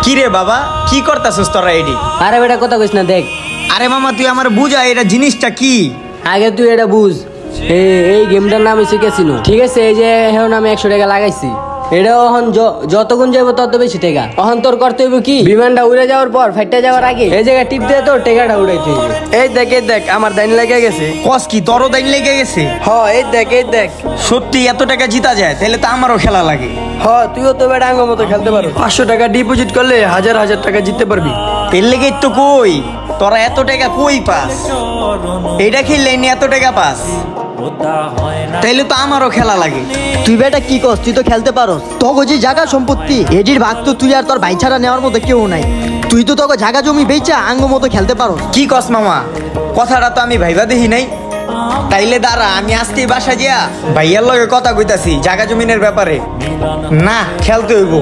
কি রে বাবা, কি করতাছস তোরা এডি? আরে বেটা কথা কইস না, দেখ। আরে মামা তুই আমার বুঝা এটা জিনিসটা কি। আগে তুই এটা বুঝ। এই গেমটার নাম হচ্ছে ক্যাসিনো, ঠিক আছে? এই যে এখন আমি 100 টাকা লাগাইছি, এটা এখন যতক্ষণ যাবো তত বেশি টাকা। এখন তোর করতে হইব কি, বিমানটা উড়ে যাওয়ার পর ফাইটটা যাওয়ার আগে এই জায়গায় টিপ দিয়ে তোর টাকাটা উড়াইতে হইবে। এই দেখ আমার দাইন লেগে গেছে। কস কি তোরও দাইন লেগে গেছে? এই দেখ সত্যি এত টাকা জিতা যায়? তাহলে তো আমারও খেলা লাগে। তুইও তো বেটা আঙ্গ মতো খেলতে পারো। 500 টাকা ডিপোজিট করলে হাজার টাকা জিততে পারবি। এর লেগেই তো কই, তোরা এত টাকা কই পাস? এইটা খেললে এত টাকা পাস, তাইলে তো আমারও খেলা লাগে। তুই বেটা কি কস? তুই তো খেলতে পারস। তোকে যে জায়গা সম্পত্তি এটির ভাগ তো তুই আর তোর ভাই ছাড়া নেওয়ার মতো কেউ নাই। তুই তো তোকে জায়গা জমি বেচা আঙ্গ মতো খেলতে পারস। কি কস মামা? কথাটা তো আমি ভাইবা দেখি নাই। তাইলে দাঁড়া, আমি আজকেই বাসা যা ভাইয়ার লগে কথা কইতাছি জায়গা জমিনের ব্যাপারে। না, খেলতে হইব।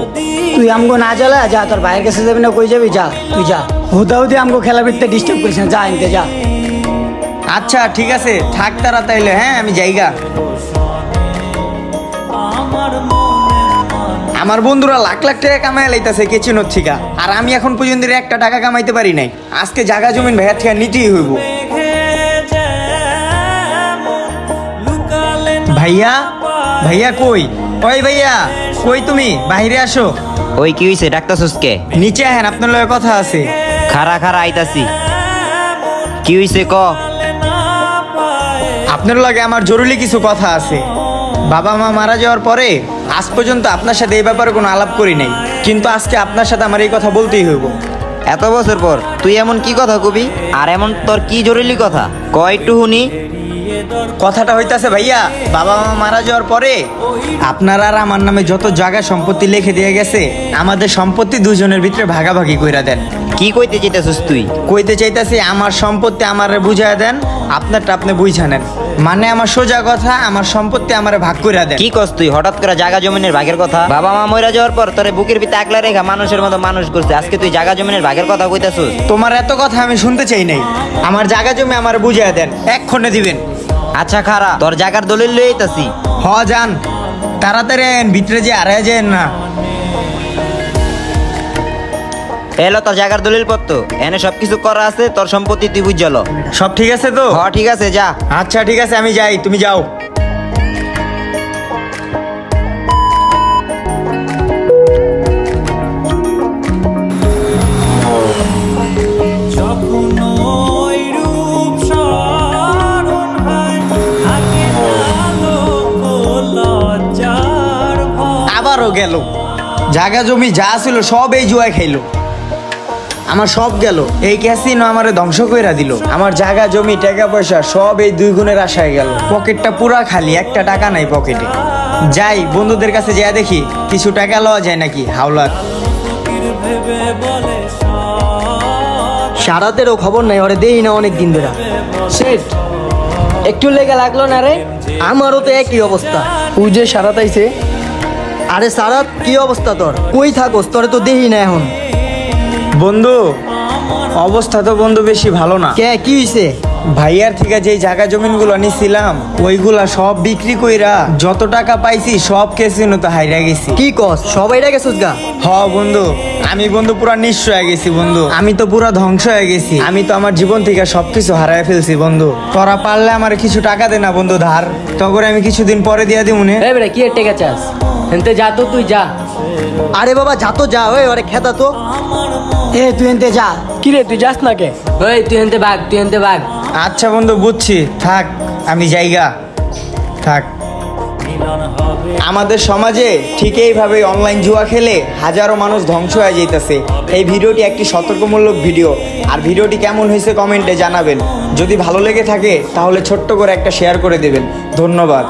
তুই আমগো না জ্বালা, যা তোর ভাইয়ের কাছে যাবি না, কই যাবি? যা তুই যা, হুদাহুদি আমগো খেলা বিতে ডিস্টার্ব করিস না, যা এনতে যা। আচ্ছা ঠিক আছে, থাক তারা তাইলে। হ্যাঁ আমি যাইগা। আমার বন্ধুরা লাখ লাখ টাকা কামাই লাইতাছে কেচিনোর থেকে, আর আমি এখন পর্যন্ত 1 টাকা কামাইতে পারি নাই। আজকে জায়গা জমিন ভাইয়ার থেকে নিতেই হইব। ভাইয়া, ভাইয়া কই? ওই ভাইয়া কই তুমি? বাইরে আসো। ওই কি হইছে, ডাক্তারছস কে? নিচে আহেন, আপনার লগে কথা আছে। খারা আইতাছি। কি হইছে ক? আপনার লগে আমার জরুরি কিছু কথা আছে। বাবা মা মারা যাওয়ার পরে আজ পর্যন্ত আপনার সাথে এই ব্যাপারে কোনো আলাপ করি নাই, কিন্তু আজকে আপনার সাথে আমার এই কথা বলতেই হইব। এত বছর পর তুই এমন কি কথা কবি? আর এমন তোর কি জরুরি কথা, কয় একটু শুনি। কথাটা হইতাছে ভাইয়া, বাবা মা মারা যাওয়ার পরে আপনারা আর আমার নামে যত জায়গা সম্পত্তি লিখে দিয়ে গেছে, আমাদের সম্পত্তি দুজনের ভিতরে ভাগাভাগি কইরা দেন। কি কইতে চাইতেছিস তুই? কইতে চাইতাছি আমার সম্পত্তি আমারে বুঝায় দেন, আপনারটা আপনি বুঝা নেন। মানে আমার সোজা কথা, আমার সম্পত্তি আমারে ভাগ কইরা দেন। কি কস তুই হঠাৎ করে জায়গা জমিনের ভাগের কথা? বাবা মা মরে যাওয়ার পর তোরে বুকের ভিতরে একলা রেখা মানুষের মতো মানুষ করছে, আজকে তুই জায়গা জমিনের ভাগের কথা কইতাছিস? তোমার এত কথা আমি শুনতে চাই নাই। আমার জায়গা জমি আমারে বুঝায় দেন, এক্ষণে দিবেন। আচ্ছা খারা, তোর জায়গার দলিল লই আইতাছি। যান তাড়াতাড়ি আইন, ভিতরে যে আড়াই যায় না। এলো তোর জায়গার দলিল পত্র, এনে সবকিছু করা আছে, তোর সম্পত্তি তুই বুঝালো। সব ঠিক আছে তো? ঠিক আছে, যা। আচ্ছা ঠিক আছে, আমি যাই, তুমি যাও। আবারও গেল, জায়গা জমি যা ছিল সব এই জুয়ায় খাইলো। আমার সব গেল, এই ক্যাসিনো আমারে ধ্বংস কইরা দিল। আমার জায়গা জমি টাকা পয়সা সব এই 2 গুণের আশায় গেল। পকেটটা পুরা খালি, 1 টাকা নাই পকেটে। যাই বন্ধুদের কাছে যা দেখি কিছু টাকা লওয়া যায় নাকি। হাওলাত সারাতেরও খবর নাই, ওরে দেই না অনেক দিন ধরে। সেট একটু লেগে লাগলো না রে? আমারও তো একই অবস্থা। ও যে সারাত আইছে। আরে সারাত, কি অবস্থা তোর? কই থাকোস? তোরে তো দেই না এখন। বন্ধু অবস্থা তো বন্ধু বেশি ভালো না। কে, কি হইছে? ভাইয়ার থেকে যে জায়গা জমিনগুলো নিছিলাম ওইগুলা সব বিক্রি কইরা যত টাকা পাইছি সব ক্যাসিনোতে হাইরা গেছি। কি কস? সবাইটা গেছিস গা? বন্ধু আমি বন্ধু পুরা নিঃস্ব হয়ে গেছি বন্ধু। আমি তো পুরা ধ্বংস হয়ে গেছি। আমি তো আমার জীবন থেকে সবকিছু হারায় ফেলছি বন্ধু। তোরা পারলে আমার কিছু টাকা দে না বন্ধু ধার, তখন আমি কিছুদিন পরে দিয়া দিব নে। এই বেটা কি এর টাকা চাস? এনতে যা তো, তুই যা। আরে বাবা যা তো, যা। ওই ওরে খেতা তো। তুই এনতে যা। কি রে, তুই যাস না কে? ওই তুই এনতে ভাগ। আচ্ছা বন্ধু বুঝছি, থাক আমি জায়গা থাক। আমাদের সমাজে ঠিক এইভাবে অনলাইন জুয়া খেলে হাজারো মানুষ ধ্বংস হয়ে যাইতেছে। এই ভিডিওটি একটি সতর্কমূলক ভিডিও, আর ভিডিওটি কেমন হয়েছে কমেন্টে জানাবেন। যদি ভালো লেগে থাকে তাহলে ছোট্ট করে একটা শেয়ার করে দেবেন। ধন্যবাদ।